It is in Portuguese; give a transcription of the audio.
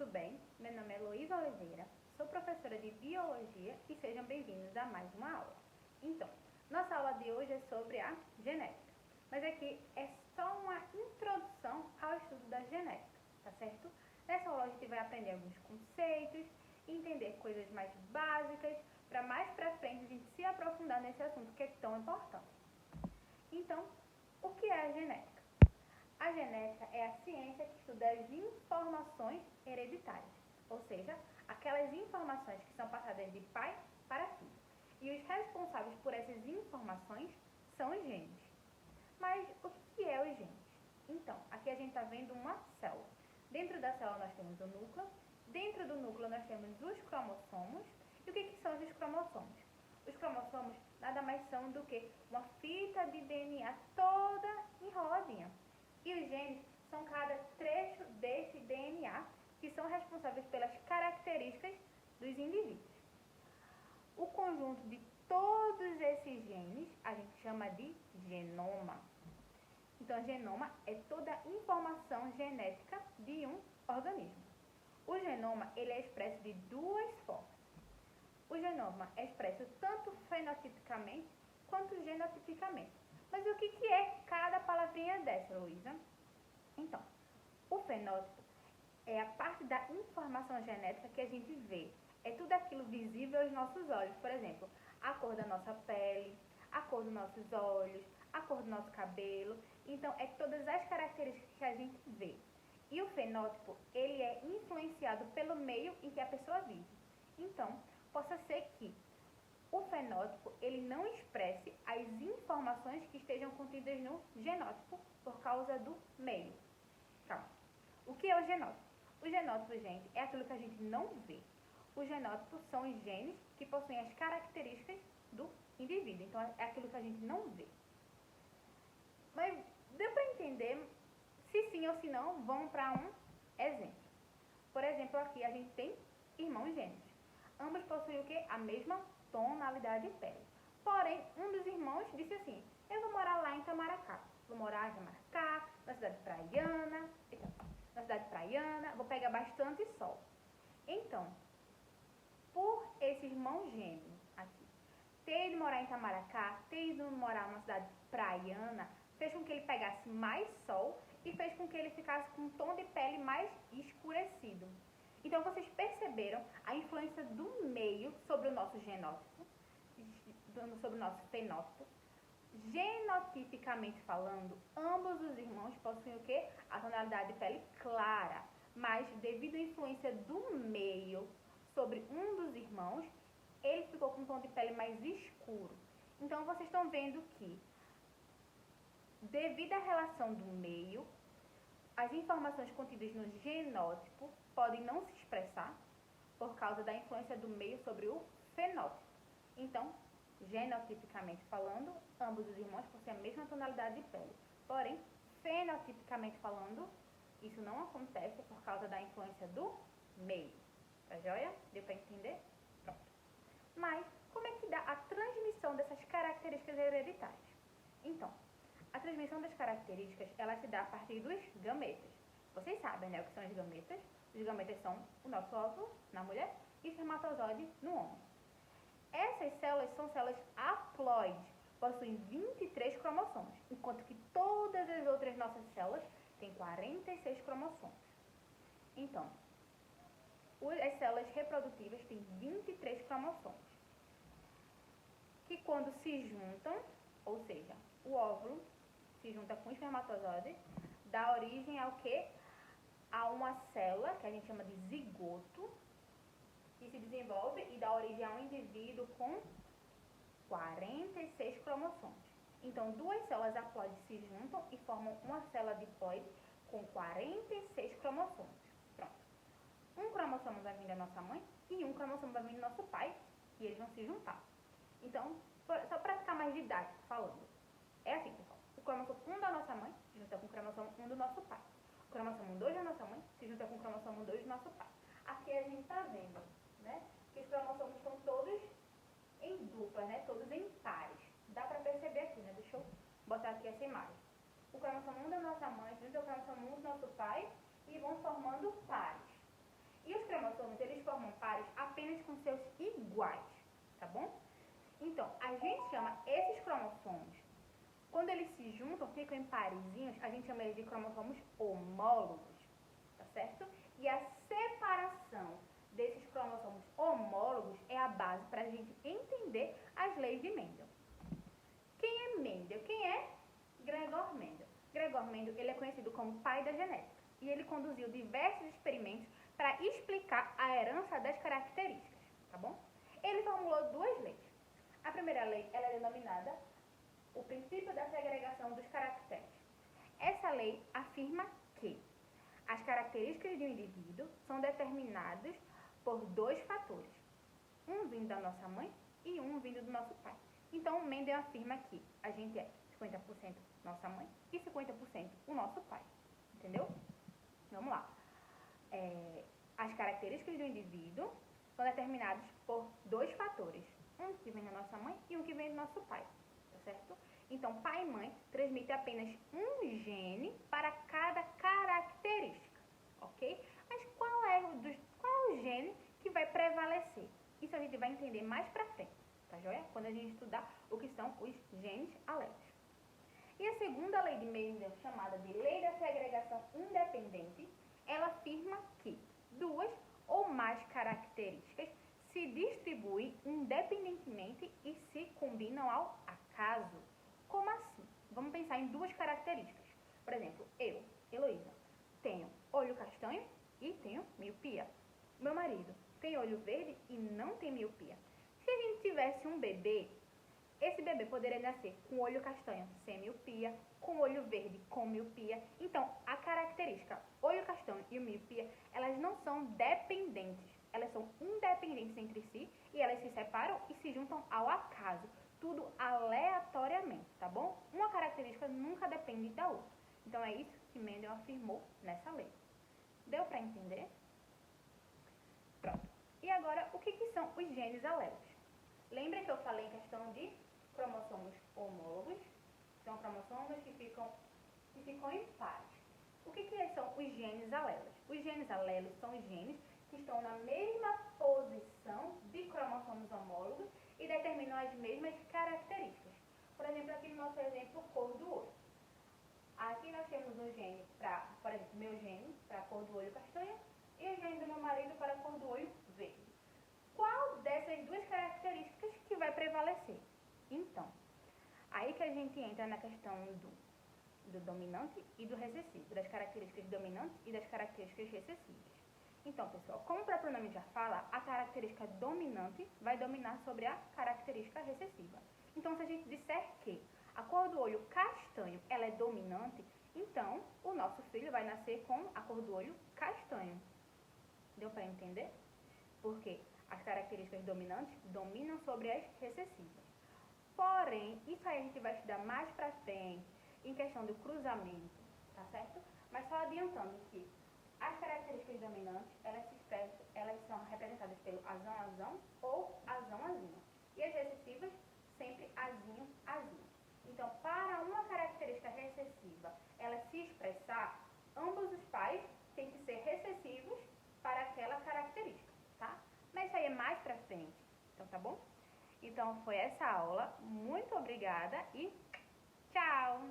tudo bem? Meu nome é Heloísa Oliveira, sou professora de Biologia e sejam bem-vindos a mais uma aula. Então, nossa aula de hoje é sobre a genética, mas aqui é só uma introdução ao estudo da genética, tá certo? Nessa aula a gente vai aprender alguns conceitos, entender coisas mais básicas, para mais pra frente a gente se aprofundar nesse assunto que é tão importante. Então, o que é a genética? A genética é a ciência que estuda as informações hereditárias, ou seja, aquelas informações que são passadas de pai para filho. E os responsáveis por essas informações são os genes. Mas o que é os genes? Então, aqui a gente está vendo uma célula. Dentro da célula nós temos o núcleo, dentro do núcleo nós temos os cromossomos. E o que são esses cromossomos? Os cromossomos nada mais são do que uma fita de DNA toda enroladinha. E os genes são cada trecho desse DNA que são responsáveis pelas características dos indivíduos. O conjunto de todos esses genes a gente chama de genoma. Então, genoma é toda a informação genética de um organismo. O genoma ele é expresso de duas formas. O genoma é expresso tanto fenotipicamente quanto genotipicamente. Mas o que é cada palavrinha dessa, Luísa? Então, o fenótipo é a parte da informação genética que a gente vê. É tudo aquilo visível aos nossos olhos. Por exemplo, a cor da nossa pele, a cor dos nossos olhos, a cor do nosso cabelo. Então, é todas as características que a gente vê. E o fenótipo, ele é influenciado pelo meio em que a pessoa vive. Então, possa ser que o fenótipo ele não expresse as informações que estejam contidas no genótipo por causa do meio. Calma. O que é o genótipo? O genótipo, gente, é aquilo que a gente não vê. O genótipo são os genes que possuem as características do indivíduo. Então, é aquilo que a gente não vê. Mas deu para entender? Se sim ou se não, vamos para um exemplo. Por exemplo, aqui a gente tem irmãos gêmeos. Ambos possuem o quê? A mesma tonalidade de pele. Porém, um dos irmãos disse assim: eu vou morar lá em Itamaracá. Vou morar em Itamaracá, na cidade praiana, vou pegar bastante sol. Então, por esse irmão gêmeo aqui, ter ido morar em Itamaracá, ter ido morar numa cidade praiana, fez com que ele pegasse mais sol e fez com que ele ficasse com um tom de pele mais escurecido. Então, vocês perceberam a influência do meio sobre o nosso genótipo, sobre o nosso fenótipo. Genotipicamente falando, ambos os irmãos possuem o quê? A tonalidade de pele clara, mas devido à influência do meio sobre um dos irmãos, ele ficou com um tom de pele mais escuro. Então, vocês estão vendo que, devido à relação do meio, as informações contidas no genótipo podem não se expressar por causa da influência do meio sobre o fenótipo. Então, genotipicamente falando, ambos os irmãos possuem a mesma tonalidade de pele. Porém, fenotipicamente falando, isso não acontece por causa da influência do meio. Tá joia? Deu para entender? Pronto. Mas, como é que dá a transmissão dessas características hereditárias? Então, a transmissão das características, ela se dá a partir dos gametas. Vocês sabem, né, o que são os gametas? Os gametas são o nosso óvulo na mulher e o espermatozoide no homem. Essas células são células haploides, possuem 23 cromossomos, enquanto que todas as outras nossas células têm 46 cromossomos. Então, as células reprodutivas têm 23 cromossomos, que quando se juntam, ou seja, o óvulo se junta com o espermatozoide, dá origem ao quê? A uma célula, que a gente chama de zigoto, que se desenvolve e dá origem a um indivíduo com 46 cromossomos. Então, duas células haploides se juntam e formam uma célula diploide com 46 cromossomos. Pronto. Um cromossomo vai vir da nossa mãe e um cromossomo vai vir do nosso pai, e eles vão se juntar. Então, só para ficar mais didático falando, é assim, pessoal. O cromossomo 1 da nossa mãe se junta com o cromossomo 1 do nosso pai. O cromossomo 2 da nossa mãe se junta com o cromossomo 2 do nosso pai. Aqui a gente está vendo, né, que os cromossomos estão todos em dupla, né, todos em pares. Dá para perceber aqui, né? Deixa eu botar aqui essa imagem. O cromossomo 1 da nossa mãe se junta com o cromossomo 1 do nosso pai e vão formando pares. apenas com seus iguais, tá bom? Então, a gente chama esses cromossomos, quando eles se juntam, ficam em parezinhos, a gente chama eles de cromossomos homólogos, tá certo? E a separação desses cromossomos homólogos é a base para a gente entender as leis de Mendel. Quem é Mendel? Quem é Gregor Mendel? Gregor Mendel, ele é conhecido como pai da genética e ele conduziu diversos experimentos para explicar a herança das características, tá bom? Ele formulou duas leis. A primeira lei, ela é denominada o princípio da segregação dos caracteres. Essa lei afirma que as características de um indivíduo são determinadas por dois fatores, um vindo da nossa mãe e um vindo do nosso pai. Então, Mendel afirma que a gente é 50% nossa mãe e 50% o nosso pai. Entendeu? Vamos lá. As características do indivíduo são determinadas por dois fatores, um que vem da nossa mãe e um que vem do nosso pai. Tá certo? Então, pai e mãe transmitem apenas um gene para cada característica, ok? Mas qual é o gene que vai prevalecer? Isso a gente vai entender mais pra frente, tá joia? Quando a gente estudar o que são os genes alérgicos. E a segunda lei de Mendel, chamada de lei da segregação independente, ela afirma que duas ou mais características se distribuem independentemente e se combinam ao acaso. Como assim? Vamos pensar em duas características. Por exemplo, eu, Heloísa, tenho olho castanho e tenho miopia. Meu marido tem olho verde e não tem miopia. Se a gente tivesse um bebê, esse bebê poderia nascer com olho castanho sem miopia, com olho verde com miopia. Então, a característica olho castanho e miopia, elas não são dependentes. Elas são independentes entre si e elas se separam e se juntam ao acaso. Tudo aleatoriamente, tá bom? Uma característica nunca depende da outra. Então, é isso que Mendel afirmou nessa lei. Deu para entender? Pronto. E agora, o que são os genes alérgicos? Lembra que eu falei em questão de cromossomos homólogos? São cromossomos que ficam em pares. O que são os genes alelos? Os genes alelos são os genes que estão na mesma posição de cromossomos homólogos e determinam as mesmas características. Por exemplo, aqui no nosso exemplo, cor do olho. Aqui nós temos um gene para, por exemplo, meu gene para a cor do olho castanha e o gene do meu marido para a cor do olho verde. Qual dessas duas características que vai prevalecer? Então, aí que a gente entra na questão do dominante e do recessivo, das características dominantes e das características recessivas. Então, pessoal, como o próprio nome já fala, a característica dominante vai dominar sobre a característica recessiva. Então, se a gente disser que a cor do olho castanho ela é dominante, então o nosso filho vai nascer com a cor do olho castanho. Deu para entender? Porque as características dominantes dominam sobre as recessivas. Porém, isso aí a gente vai estudar mais pra frente, em questão do cruzamento, tá certo? Mas só adiantando que as características dominantes, elas são representadas pelo azão ou azão-azinho. E as recessivas, sempre azinho-azinho. Então, para uma característica recessiva, ela se expressar, ambos os pais têm que ser recessivos para aquela característica, tá? Mas isso aí é mais pra frente, então tá bom? Então, foi essa aula. Muito obrigada e tchau!